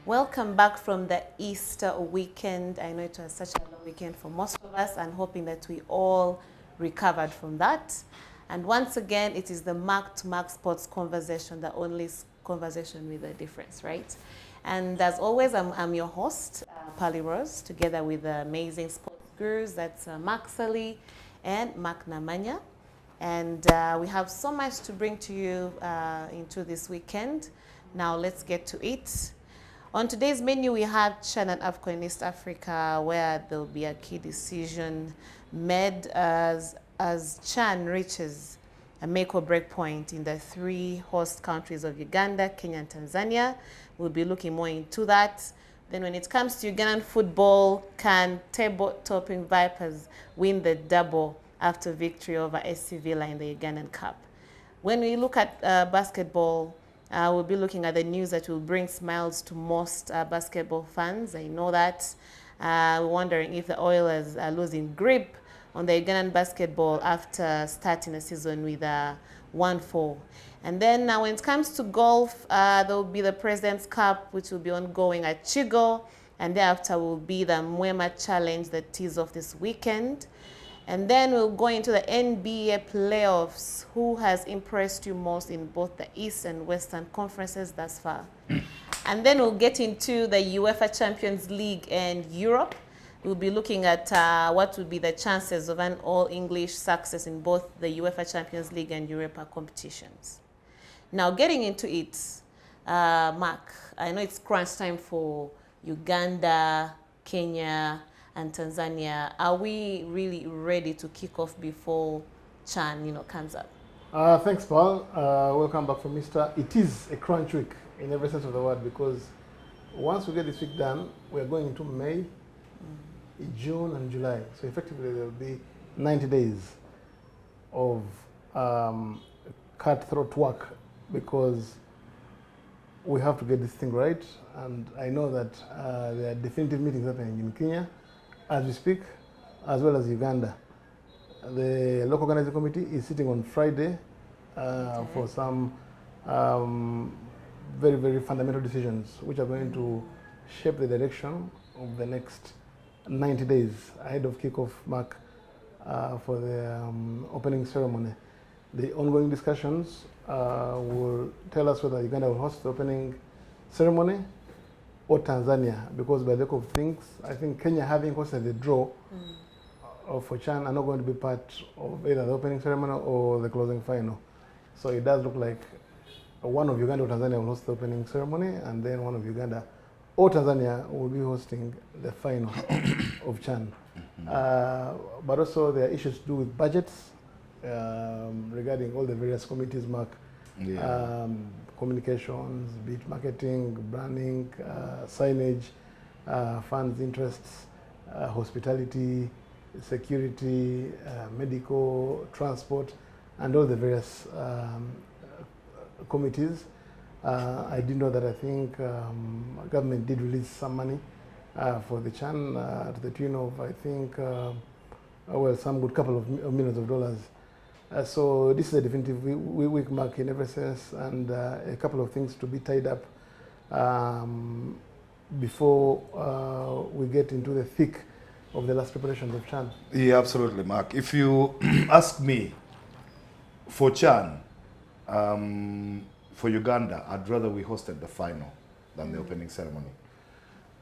Welcome back from the Easter weekend. I know it was such a long weekend for most of us, and hoping that we all recovered from that. And once again, it is the Mark2Mark Sports Conversation, the only conversation with a difference, right? And as always, I'm your host, Pali Rose, together with the amazing sports gurus. That's Mark Sally and Mark Namanya. And we have so much to bring to you into this weekend. Now let's get to it. On today's menu, we have Chan and AFCON in East Africa, where there will be a key decision made as Chan reaches a make or break point in the three host countries of Uganda, Kenya, and Tanzania. We'll be looking more into that. Then when it comes to Ugandan football, can table-topping Vipers win the double after victory over SC Villa in the Ugandan Cup? When we look at basketball, we'll be looking at the news that will bring smiles to most basketball fans. I know that. We're wondering if the Oilers are losing grip on the Ugandan basketball after starting a season with 1-4. And then when it comes to golf, there will be the President's Cup, which will be ongoing at Chigo. And thereafter will be the Mwema Challenge that tees off this weekend. And then we'll go into the NBA playoffs. Who has impressed you most in both the East and Western conferences thus far? And then we'll get into the UEFA Champions League and Europe. We'll be looking at what would be the chances of an all-English success in both the UEFA Champions League and Europa competitions. Now, getting into it, Mark, I know it's crunch time for Uganda, Kenya, and Tanzania. Are we really ready to kick off before Chan, comes up? Thanks, Paul. Welcome back from Easter. It is a crunch week in every sense of the word, because once we get this week done, we're going into May, June, and July. So effectively, there will be 90 days of cutthroat work, because we have to get this thing right. And I know that there are definitive meetings happening in Kenya as we speak, as well as Uganda. The local organizing committee is sitting on Friday for some very, very fundamental decisions, which are going to shape the direction of the next 90 days ahead of kickoff, Mark, for the opening ceremony. The ongoing discussions will tell us whether Uganda will host the opening ceremony or Tanzania, because by the look of things, I think Kenya, having hosted the draw for Chan, are not going to be part of either the opening ceremony or the closing final. So it does look like one of Uganda or Tanzania will host the opening ceremony, and then one of Uganda or Tanzania will be hosting the final of Chan. But also there are issues to do with budgets regarding all the various committees, Mark. Yeah. Communications, be it marketing, branding, signage, funds, interests, hospitality, security, medical, transport, and all the various committees. I did know that I think government did release some money for the Chan to the tune of, I think, some good couple of millions of dollars. So this is a definitive week, Mark, in every sense, and a couple of things to be tied up before we get into the thick of the last preparations of Chan. Yeah, absolutely, Mark. If you ask me, for Chan, for Uganda, I'd rather we hosted the final than the opening ceremony.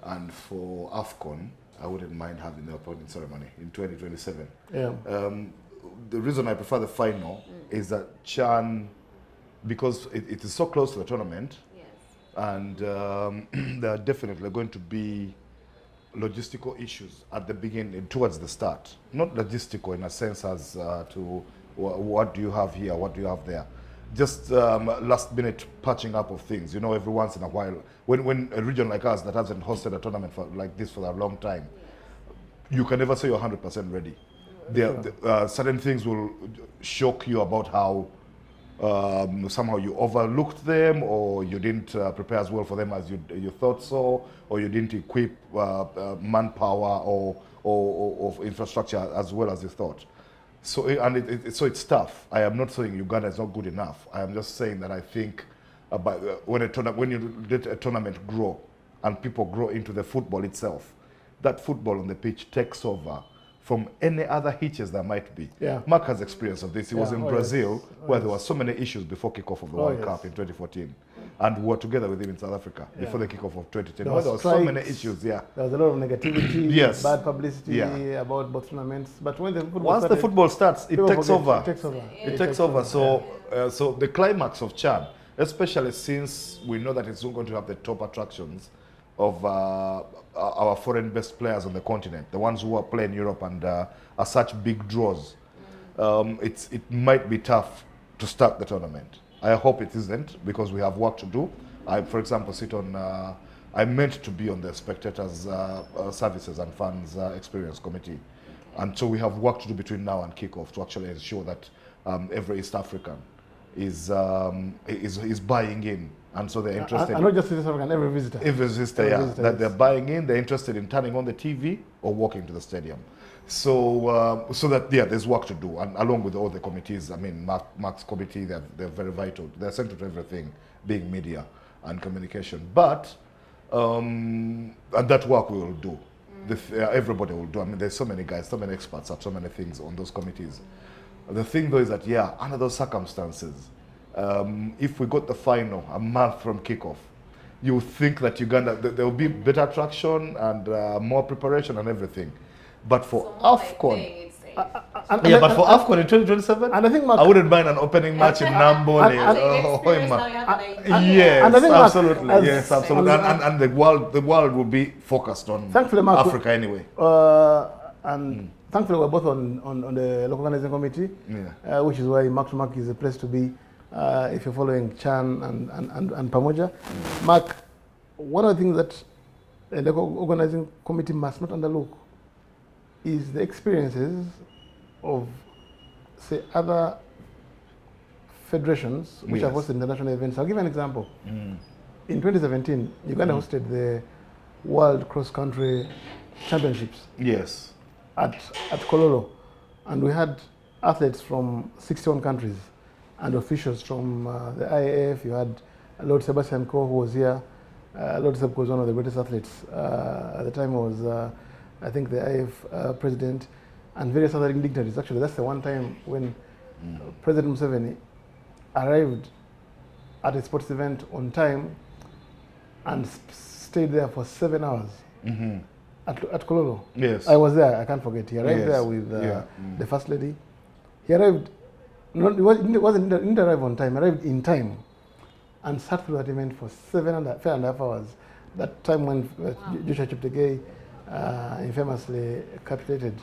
And for AFCON, I wouldn't mind having the opening ceremony in 2027. Yeah. The reason I prefer the final is that Chan, because it is so close to the tournament, yes, and there are definitely going to be logistical issues at the beginning, towards the start. Not logistical in a sense as to what do you have here, what do you have there. Just last minute patching up of things. Every once in a while, when a region like us that hasn't hosted a tournament like this for a long time, you can never say you're 100% ready. Certain things will shock you about how somehow you overlooked them, or you didn't prepare as well for them as you thought so, or you didn't equip manpower or infrastructure as well as you thought. So it's tough. I am not saying Uganda is not good enough. I am just saying that I think when you let a tournament grow, and people grow into the football itself, that football on the pitch takes over from any other hitches there might be. Yeah. Mark has experience of this. He was in Brazil, yes. where there were so many issues before kickoff of the World Cup in 2014. And we were together with him in South Africa before the kickoff of 2010. There were so many issues, There was a lot of negativity, Yes. bad publicity about both tournaments. But when the football Once started, the football starts, it takes over. It takes over. So the climax of Chan, especially since we know that it's not going to have the top attractions of our foreign-based players on the continent, the ones who are playing in Europe and are such big draws, it might be tough to start the tournament. I hope it isn't, because we have work to do. I, for example, I meant to be on the spectators' services and fans experience committee. And so we have work to do between now and kickoff to actually ensure that every East African is buying in, and so they're interested. And not just East African, every visitor. Every visitor, that they're buying in, they're interested in turning on the TV or walking to the stadium. So there's work to do, and along with all the committees. I mean, Mark's committee, they're very vital. They're central to everything, being media and communication. But and that work we will do. Everybody will do. I mean, there's so many guys, so many experts have so many things on those committees. The thing though is that, under those circumstances, if we got the final a month from kickoff, you think that Uganda, there will be better attraction and more preparation and everything. But for AFCON, but for AFCON in 2027, and I think I wouldn't mind an opening match in Nambole. Yes, absolutely. Yes, absolutely. And the world will be focused on Africa anyway. And thankfully, we're both on the local organizing committee, which is why Mark2Mark is the place to be if you're following Chan and Pamoja. Mark, one of the things that the local organizing committee must not underlook is the experiences of, say, other federations which have hosted international events. I'll give you an example. In 2017, Uganda hosted the World Cross Country Championships. Yes. At Kololo, and we had athletes from 61 countries and officials from the IAF. You had Lord Sebastian Coe, who was here. Lord Seb was one of the greatest athletes at the time. Was I think the IAF president and various other dignitaries. Actually, that's the one time when President Museveni arrived at a sports event on time and stayed there for 7 hours. At Kololo. Yes. I was there, I can't forget. He arrived there with the First Lady. He arrived, he didn't arrive on time, he arrived in time and sat through that event for 7.5 hours. That time when Joshua Cheptegei infamously capitulated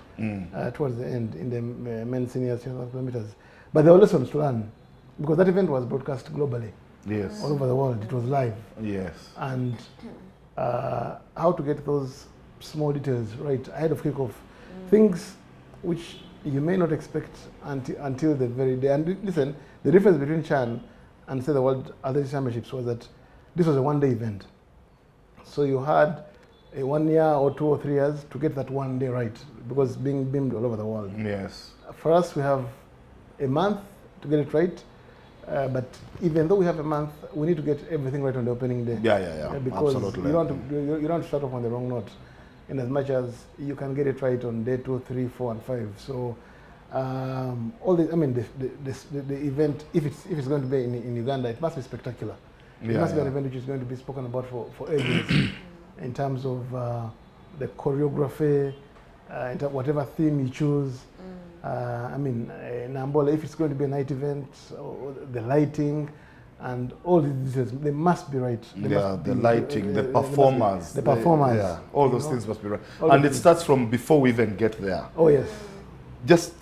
towards the end in the men's senior 1,000 kilometers. But there were lessons to learn, because that event was broadcast globally. Yes. All over the world, it was live. Yes. And how to get those small details right ahead of kickoff, things which you may not expect until the very day. And listen, the difference between Chan and, say, the World Athletics Championships was that this was a one-day event. So you had a 1 year or 2 or 3 years to get that one day right, because being beamed all over the world. Yes. For us, we have a month to get it right. But even though we have a month, we need to get everything right on the opening day. Because absolutely. You don't want to start off on the wrong note, in as much as you can get it right on day 2, 3, 4, and 5. So all the, I mean, the event, if it's going to be in Uganda, it must be spectacular. It must be an event which is going to be spoken about for ages, in terms of the choreography, whatever theme you choose. I mean, in Angola, if it's going to be a night event, the lighting, and all these details, they must be right. The lighting, the performers. The performers. All those things must be right. And it starts from before we even get there. Oh, yes. Just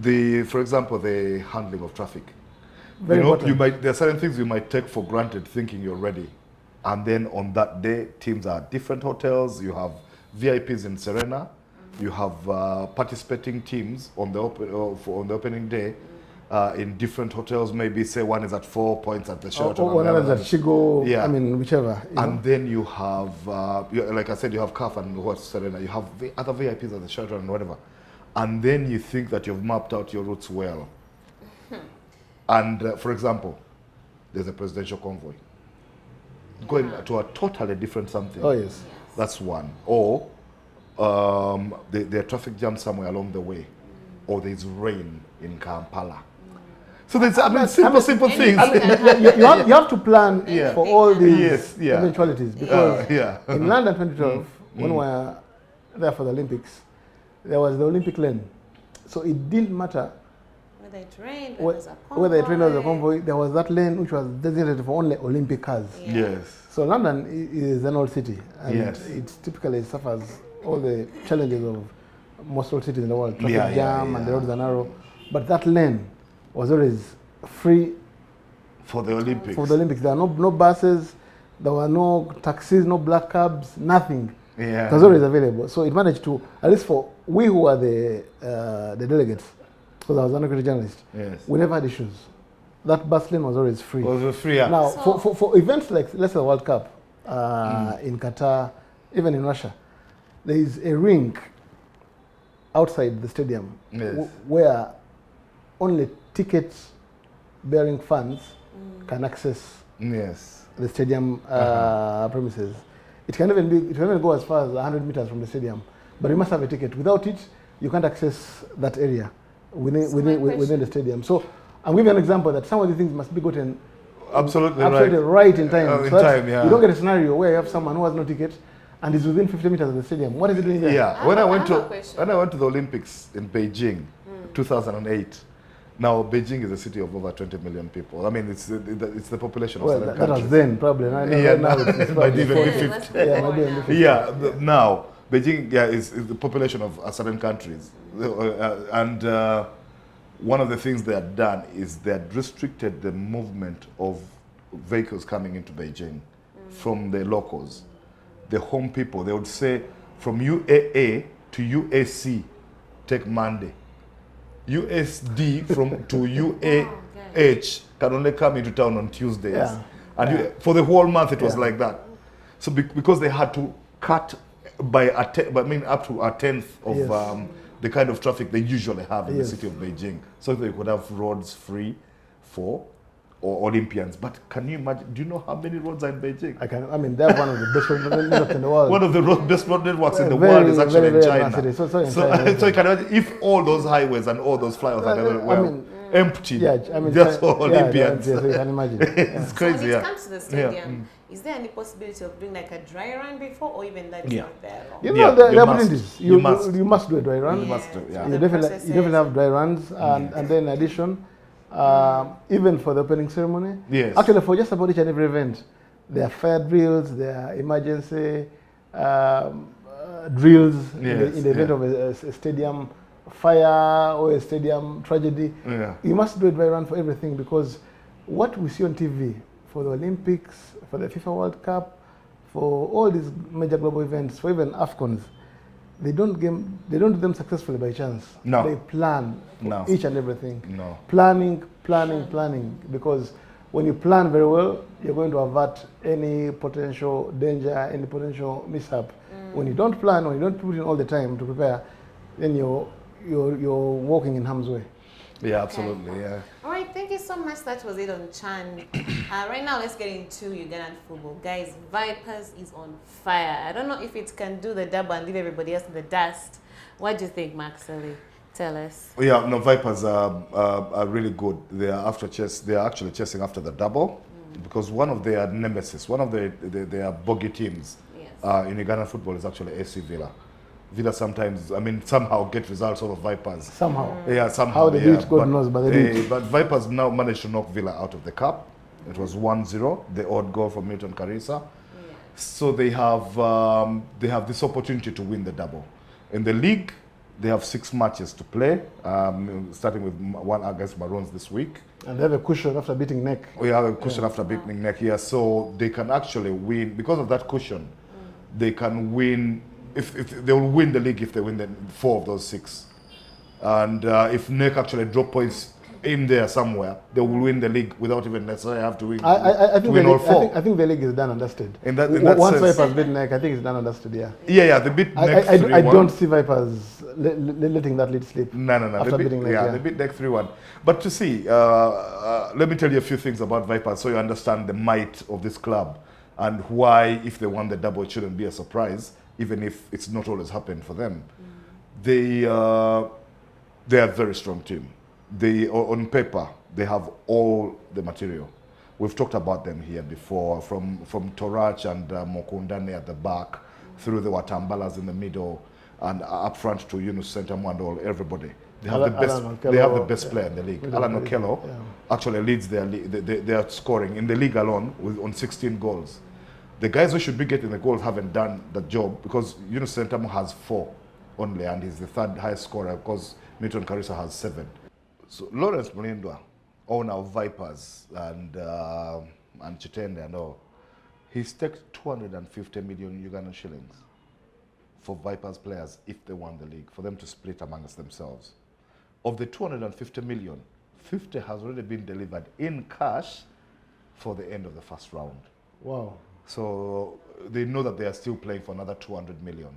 for example, the handling of traffic. Very important. There are certain things you might take for granted thinking you're ready. And then on that day, teams are at different hotels. You have VIPs in Serena. You have participating teams on the opening day in different hotels. Maybe say one is at 4 points at the Sheraton. Or one is at Chigo. I mean, whichever. And then you have, like I said, you have CAF and what's Serena. You have other VIPs at the Sheraton and whatever. And then you think that you've mapped out your routes well. And for example, there's a presidential convoy. going to a totally different something. Oh, yes. That's one. Or there are traffic jams somewhere along the way. Or there's rain in Kampala. So there's, simple things. You have to plan for all these yeah. eventualities. Because in London 2012, when we were there for the Olympics, there was the Olympic lane. So it didn't matter whether it rained, whether it rained or the convoy, there was that lane which was designated for only Olympic cars. Yes. So London is an old city, and it typically suffers all the challenges of most old cities in the world, traffic jam and the roads are narrow. But that lane was always free for the Olympics. There were no buses, there were no taxis, no black cabs, nothing. Yeah. It was always available. So it managed to, at least for we who were the delegates, because I was an accredited journalist, we never had issues. That bus lane was always free. Now, for events like, let's say, the World Cup in Qatar, even in Russia, there is a rink outside the stadium where only ticket-bearing fans can access the stadium premises. It can even go as far as 100 meters from the stadium, but you must have a ticket. Without it, you can't access that area within the stadium. So I'm giving an example that some of the things must be gotten absolutely right in time. You don't get a scenario where you have someone who has no ticket and is within 50 meters of the stadium. What is he doing there? Yeah, when I went to the Olympics in Beijing, 2008. Now Beijing is a city of over 20 million people. I mean, it's the population of certain countries. That was then probably. Now it's might even be 50. Now Beijing is the population of certain countries, and one of the things they had done is they had restricted the movement of vehicles coming into Beijing from the locals. The home people, they would say from UAA to UAC, take Monday. USD to UAH can only come into town on Tuesdays. And for the whole month it was like that. So because they had to cut by up to a tenth of the kind of traffic they usually have in the city of Beijing, so they could have roads free for Olympians. But can you imagine, do you know how many roads are in Beijing? They have one of the best road networks in the world. One of the best road networks in the world is actually in China. So you can imagine if all those highways and all those flyovers were empty, just for Olympians. So you can imagine. It's crazy. So when it comes to the stadium, is there any possibility of doing like a dry run before, or even that is not there? There are opportunities. You must do a dry run. You must do, You definitely have dry runs, and then in addition, even for the opening ceremony. Actually, for just about each and every event, there are fire drills, there are emergency drills in the event of a stadium fire or a stadium tragedy. You must do a dry run for everything, because what we see on TV for the Olympics, for the FIFA World Cup, for all these major global events, for even AFCONs, they don't do them successfully by chance. They plan for each and everything. Planning, because when you plan very well, you're going to avert any potential danger, any potential mishap. When you don't plan, when you don't put in all the time to prepare, then you're walking in harm's way. Yeah, absolutely. All right, thank you so much. That was it on Chan. Right now, let's get into Ugandan football. Guys, Vipers is on fire. I don't know if it can do the double and leave everybody else in the dust. What do you think, Mark Sully? Tell us. Vipers are really good. They are actually chasing after the double, because one of their nemesis, one of their bogey teams in Ugandan football is actually AC Villa. Villa sometimes, somehow get results out of Vipers. Somehow. Somehow. How they do it, God knows, but they do it. But Vipers now managed to knock Villa out of the cup. It was 1-0, the odd goal from Milton Carissa. So they have this opportunity to win the double. In the league, they have 6 matches to play, starting with one against Maroons this week. And they have a cushion after beating NEC. We have a cushion after beating NEC, so they can actually win. Because of that cushion, they can win. If they will win the league if they win 4 of those 6, and if NEC actually drop points in there somewhere, they will win the league without even necessarily have to win. I think all 4. I think the league is done and dusted. In that Once sense, Vipers beat NEC, I think it's done and dusted. They beat NEC 3-1. I don't see Vipers letting that lead slip. No. After beating NEC, they beat NEC 3-1. But to see, let me tell you a few things about Vipers so you understand the might of this club. and why, if they won the double, it shouldn't be a surprise, even if it's not always happened for them. They are a very strong team. On paper, they have all the material. We've talked about them here before, from Torach and Mokundane at the back, through the Watambalas in the middle, and up front to Yunus Sentamwando, everybody. They have the best player in the league. Alan Okello actually leads their scoring in the league alone on 16 goals. The guys who should be getting the goals haven't done the job, because Yunus Sentamo has 4 only, and he's the third highest scorer because Milton Karisa has 7. So Lawrence Mulindwa, owner of Vipers and Chitende and all, he staked 250 million Ugandan shillings for Vipers players if they won the league, for them to split amongst themselves. Of the 250 million, 50 has already been delivered in cash for the end of the first round. Wow. So they know that they are still playing for another 200 million.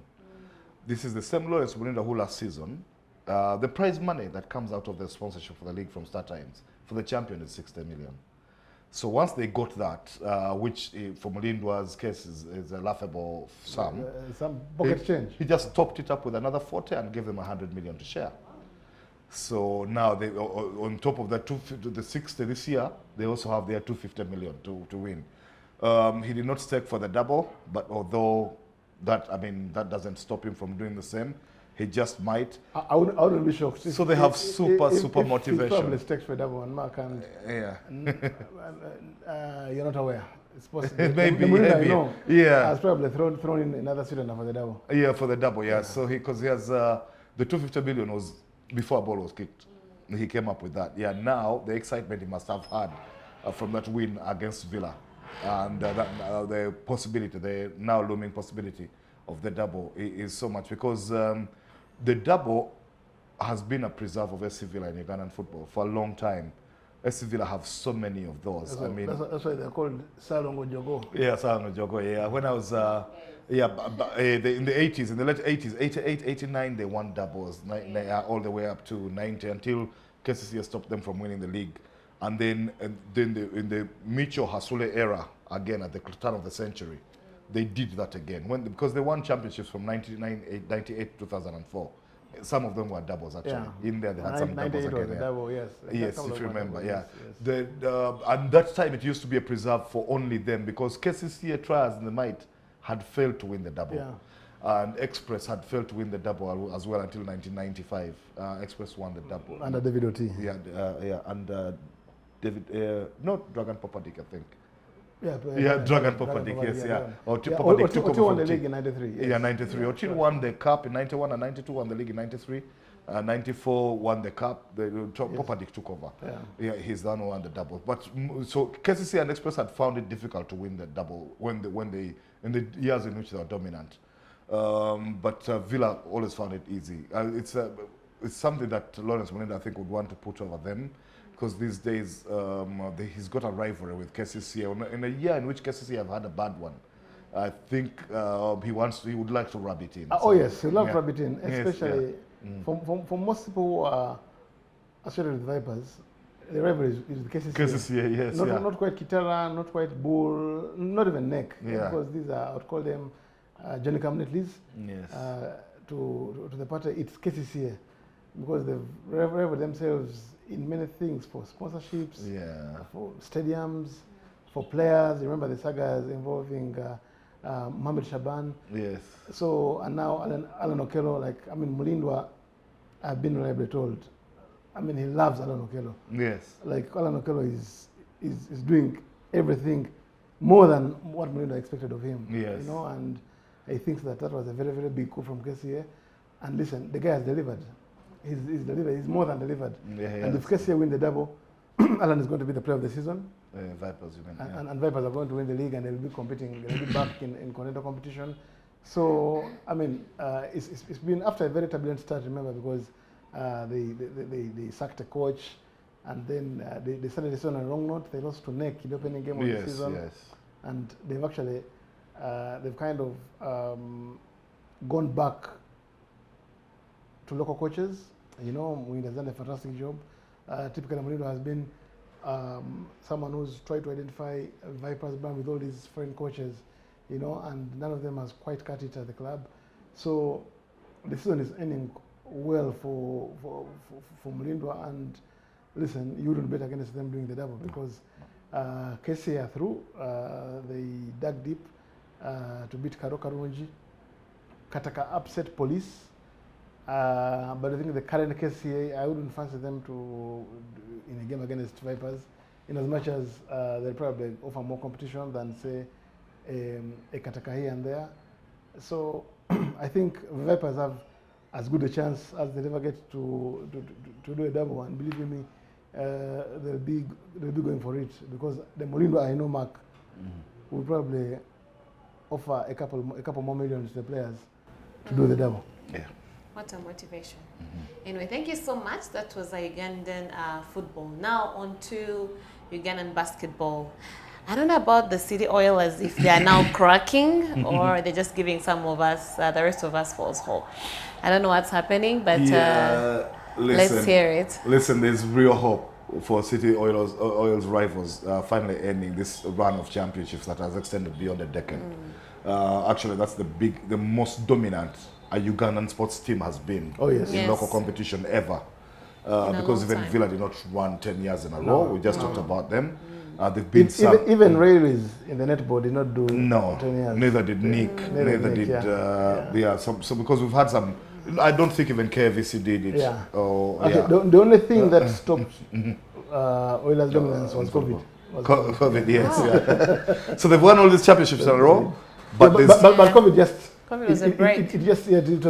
This is the same Lawrence Mulinda who last season, the prize money that comes out of the sponsorship for the league from StarTimes for the champion is 60 million. So once they got that, which for Mulindwa's case is a laughable sum, some pocket change. He just topped it up with another 40 and gave them 100 million to share. So now they, on top of that the 60 this year, they also have their 250 million to win. He did not stake for the double, but although that, I mean, that doesn't stop him from doing the same. He just might. I wouldn't be shocked. So they have super motivation. He probably stakes for double and Mark, and you're not aware. It's possible. maybe. I know. Yeah. Has probably thrown in another student for the double. Yeah, for the double. Yeah. So because he has the 250 million was before a ball was kicked. He came up with that. Yeah. Now the excitement he must have had from that win against Villa, and the possibility, the now looming possibility of the double is so much, because the double has been a preserve of SC Villa in Ugandan football for a long time. SC Villa have so many of those. That's why they're called Salongo Jogo. Yeah, Salongo Jogo. Yeah, when I was in the 80s, in the late 80s, 88, 89, they won doubles all the way up to 90 until KCCA stopped them from winning the league. And then in the Micho Hasule era, again at the turn of the century, they did that again because they won championships from 98 to 2004. Some of them were doubles actually. Yeah. In there they had some doubles again. Was double, yes. Yes, if you remember, yeah. Yes. And that time it used to be a preserve for only them, because KCCA Trials in the Might had failed to win the double. Yeah. And Express had failed to win the double as well until 1995. Express won the double. Under David Oti. Yeah, and David, not Dragon Popadik, I think. Yeah, Dragon Popadik, yes, yeah. Popadik took over won the league in 93. Yes. Yeah, 93. Yeah, Otil won the cup in 91 and 92, won the league in 93. 94 won the cup. Popadik took over. Yeah, he's the one who won the double. But so KCC and Express had found it difficult to win the double when they in the years in which they were dominant. But Villa always found it easy. It's something that Lawrence Mulinda, I think, would want to put over them. Because these days he's got a rivalry with KCCA. In a year in which KCCA have had a bad one, I think he would like to rub it in. Oh yes, he would love to rub it in, especially for most people who are associated with Vipers. The rivalry is with KCCA. KCCA, yes. Not quite Kitara, not quite Bull, not even Neck. Yeah. Because these are, I would call them Johnny Camnetleys. Yes. To the party, it's KCCA. Because they've rivaled themselves in many things, for sponsorships, for stadiums, for players. You remember the sagas involving Mohamed Shaban. Yes. So, and now Alan Okello, Mulindwa, I've been reliably told, he loves Alan Okello. Yes. Alan Okello is doing everything more than what Mulindwa expected of him. Yes. You know, and I think that was a very, very big coup from KCA. And listen, the guy has delivered. He's delivered. He's more than delivered. Yeah, and if KCA win the double, Alan is going to be the player of the season. Vipers, you mean? And Vipers are going to win the league, and they'll be competing. They'll be back in continental competition. So it's been after a very turbulent start. Remember, because they sacked a coach, and then they started the season on a wrong note. They lost to Neck in the opening game of the season. Yes. And they've actually they've kind of gone back to local coaches. You know, Mulinda has done a fantastic job. Typically, Mulinda has been someone who's tried to identify Vipers brand with all these foreign coaches, you know, and none of them has quite cut it at the club. So the season is ending well for Mulindwa, and listen, you wouldn't bet against them doing the double because KCA are through. They dug deep to beat Karunji. Kataka upset Police. But I think the current KCA, I wouldn't fancy them to in a game against Vipers, in as much as they'll probably offer more competition than say a Kataka here and there. So I think Vipers have as good a chance as they'll ever get to do a double, and believe you me, they'll be going for it, because the Mulindwa I know Mark will probably offer a couple more millions to the players to do the double. Yeah. What a motivation. Anyway, thank you so much. That was Ugandan football. Now on to Ugandan basketball. I don't know about the City Oilers, if they are now cracking or they're just giving some of us, the rest of us, false hope. I don't know what's happening, but let's hear it. Listen, there's real hope for City Oilers rivals finally ending this run of championships that has extended beyond a decade. Actually, that's the most dominant a Ugandan sports team has been in local competition ever. Because even Villa did not run 10 years in a row. We just talked about them. They've been even Railways in the netball did not do 10 years. Neither did Nick. Neither did so because we've had some. I don't think even KVC did it. Yeah. The only thing that stopped Oilers' dominance was COVID. COVID, yes. Yeah. So they've won all these championships in a row, but COVID just. COVID was a break. It was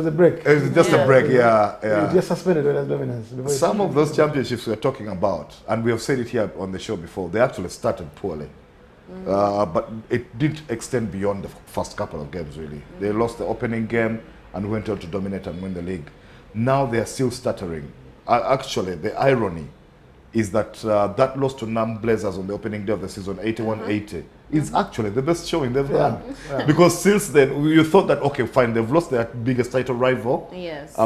a break. It was just a break, yeah. It just suspended Oilers' dominance. Some of those championships we're talking about, and we have said it here on the show before, they actually started poorly. But it didn't extend beyond the first couple of games, really. They lost the opening game and went on to dominate and win the league. Now they are still stuttering. Actually, the irony is that that loss to Nam Blazers on the opening day of the season, 81-80, is actually the best showing they've done. Because since then, you thought that, okay, fine, they've lost their biggest title rival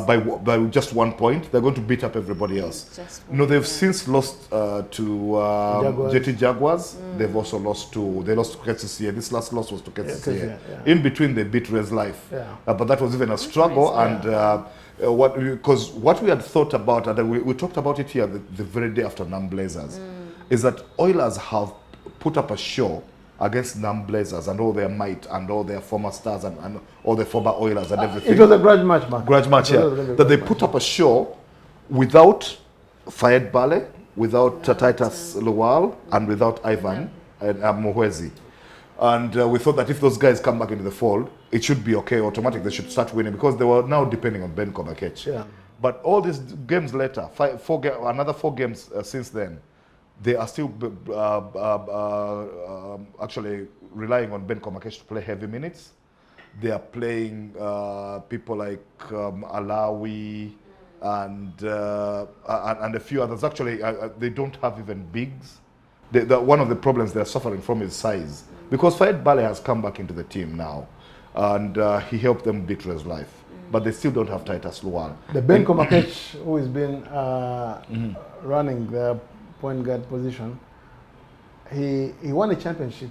by just 1 point. They're going to beat up everybody else. They've since lost to JT Jaguars. They've also lost to KCCA. This last loss was to KCCA. In between, they beat Res Life. But that was even a struggle. And because what we had thought about, and we talked about it here the very day after Nam Blazers, is that Oilers have put up a show against Nam Blazers and all their might and all their former stars and all the former Oilers and everything. It was a grudge match, man. Grudge match, yeah. That they put up a show without Fayed Bale, without Titus Luwal, and without Ivan and Muhwezi. And we thought that if those guys come back into the fold, it should be okay, automatic. They should start winning, because they were now depending on Ben Komakech. Yeah. But all these games later, another 4 games since then, they are still actually relying on Ben Komakech to play heavy minutes. They are playing people like Alawi and a few others. Actually, they don't have even bigs. One of the problems they're suffering from is size. Because Fayed Bale has come back into the team now, and he helped them beat Res Life. But they still don't have Titus Luwal. The Ben Komakech, who has been running the point guard position, he won a championship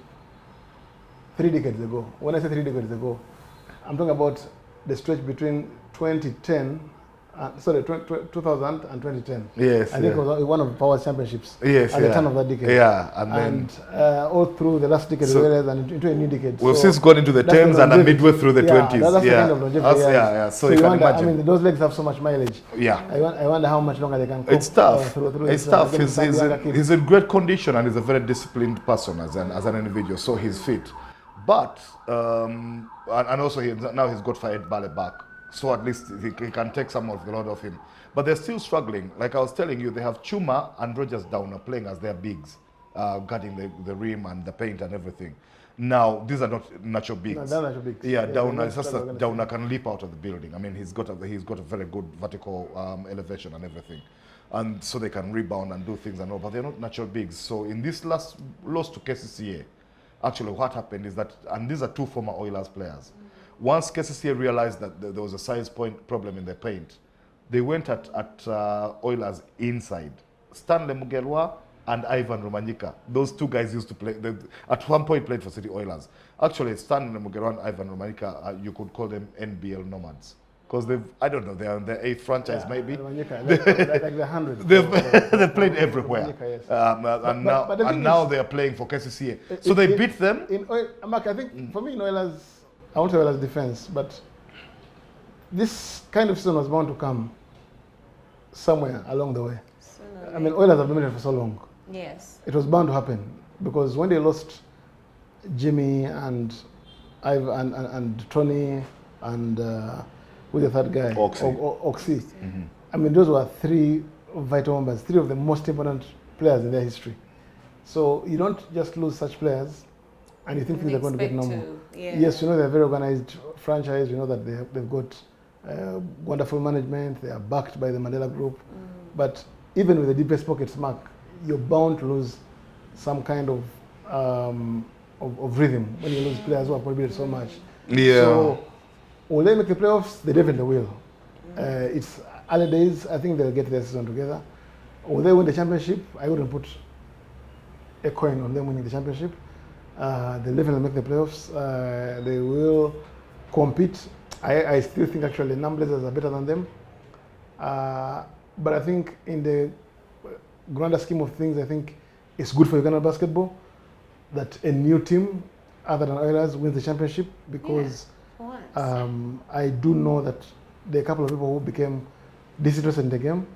3 decades ago. When I say 3 decades ago, I'm talking about the stretch between 2010 2000 and 2010. Yes, I think it was one of Power's championships at the turn of that decade. Yeah, and all through the last decade and into a new decade. We've since gone into the 10s and midway through the 20s. That's the kind of longevity. So you can wonder, imagine. I mean, those legs have so much mileage. Yeah. I wonder how much longer they can cope. It's tough. It's tough. He's in great condition and he's a very disciplined person as an individual, so he's fit. But, and also now he's got Fayed Bale back. So at least he can take some of the load off him. But they're still struggling. Like I was telling you, they have Chuma and Rogers Downer playing as their bigs, guarding the rim and the paint and everything. Now, these are not natural bigs. No, they're natural bigs. Yeah, Downer, it's just that Downer can leap out of the building. I mean, he's got a very good vertical elevation and everything. And so they can rebound and do things and all, but they're not natural bigs. So in this last loss to KCCA, actually what happened is that, and these are 2 former Oilers players, once KCCA realized that there was a size point problem in the paint, they went at Oilers inside. Stanley Mugelwa and Ivan Romanyika. Those two guys used to play, they, at one point played for City Oilers. Actually, Stan Mugero and Ivan Romanyika, you could call them NBL nomads. Because they've, I don't know, they're on their 8th franchise maybe. Romanyika, like the 100. They've played everywhere. Yes. And now they are playing for KCCA. So they beat them. Mark, I think for me in Oilers, I want to Oilers defense, but this kind of season was bound to come somewhere along the way. I mean, Oilers have dominated for so long. Yes. It was bound to happen because when they lost Jimmy and Ivan and Tony and who's the third guy? Oxy. Mm-hmm. I mean, those were three vital members, three of the most important players in their history. So you don't just lose such players and you think things are going to get normal. Yes, you know, they're a very organized franchise. You know that they've got wonderful management. They are backed by the Mandela Group. But even with the deepest pockets, Mark, you're bound to lose some kind of rhythm when you lose players who have contributed so much. Yeah. So will they make the playoffs? They definitely will. It's early days. I think they'll get their season together. Will they win the championship? I wouldn't put a coin on them winning the championship. They'll definitely make the playoffs. They will compete. I still think actually Blazers are better than them. But I think in the grander scheme of things, I think it's good for Uganda basketball that a new team other than Oilers wins the championship because I do know that there are a couple of people who became disinterested in the game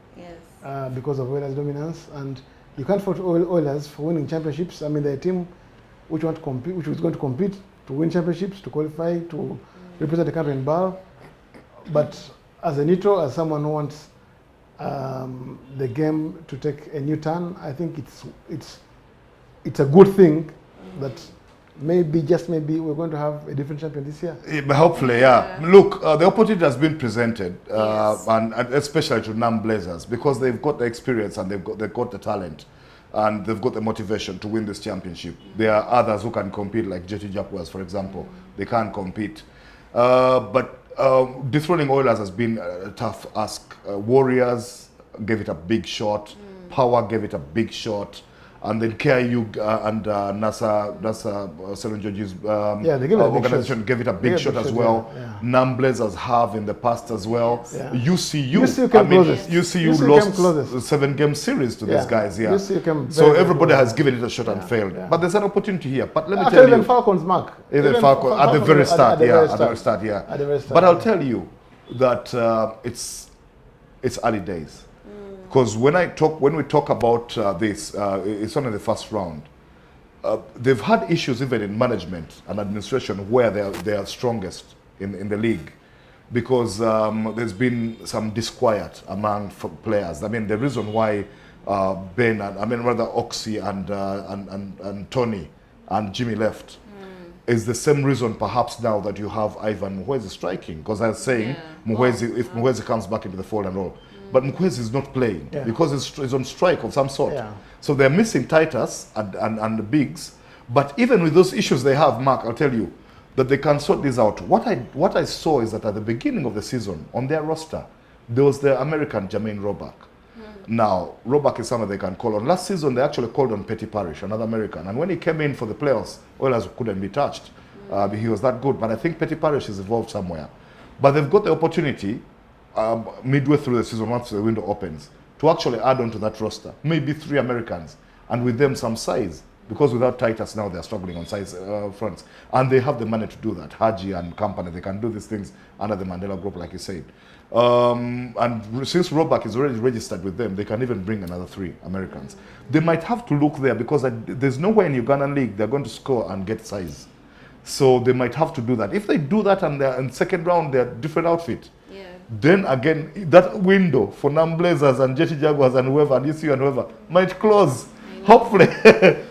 because of Oilers' dominance, and you can't fault Oilers for winning championships. I mean, they're a team which want to compete, which was going to compete to win championships, to qualify, to represent the country in BAL. But as a neutral, as someone who wants the game to take a new turn, I think it's a good thing that maybe, just maybe, we're going to have a different champion this year. But hopefully, yeah. Look, the opportunity has been presented, and especially to Blazers, because they've got the experience and they've got the talent, and they've got the motivation to win this championship. There are others who can compete, like JT Jaguars, for example. They can't compete. But dethroning Oilers has been a tough ask. Warriors gave it a big shot. Power gave it a big shot. And then KIU and NASA Seven George's organization gave it a big shot as well. Blazers have in the past as well. UCU lost the 7-game series to these guys. So everybody has given it a shot and failed. But there's an opportunity here. But let me tell you, Falcons, Mark. Even Falcons at the very start, But I'll tell you that it's early days. Because when we talk about this, it's only the first round. They've had issues even in management and administration where they are strongest in the league, because there's been some disquiet among players. I mean, the reason why Oxy and Tony and Jimmy left is the same reason perhaps now that you have Ivan Muhwezi striking. Because I was saying, if Muhwezi comes back into the fold and all. But Mukwezi is not playing because he's on strike of some sort. So they're missing Titus and the bigs. But even with those issues they have, Mark, I'll tell you that they can sort this out. What I saw is that at the beginning of the season, on their roster, there was the American Jermaine Roback. Now, Roback is someone they can call on. Last season, they actually called on Petty Parish, another American. And when he came in for the playoffs, Oilers couldn't be touched. He was that good. But I think Petty Parish is involved somewhere. But they've got the opportunity midway through the season, once the window opens, to actually add on to that roster, maybe 3 Americans, and with them some size, because without Titus now they're struggling on size fronts, and they have the money to do that. Haji and company, they can do these things under the Mandela Group, like you said. And since Roback is already registered with them, they can even bring another 3 Americans. They might have to look there, because there's nowhere in Ugandan League they're going to score and get size. So they might have to do that. If they do that and they're in second round, they're different outfit. Then again, that window for Blazers and JT Jaguars and whoever, and UCU and whoever, might close. Hopefully.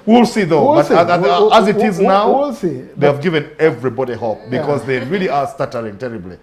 We'll see though. As it is now, they have given everybody hope, because they really are stuttering terribly.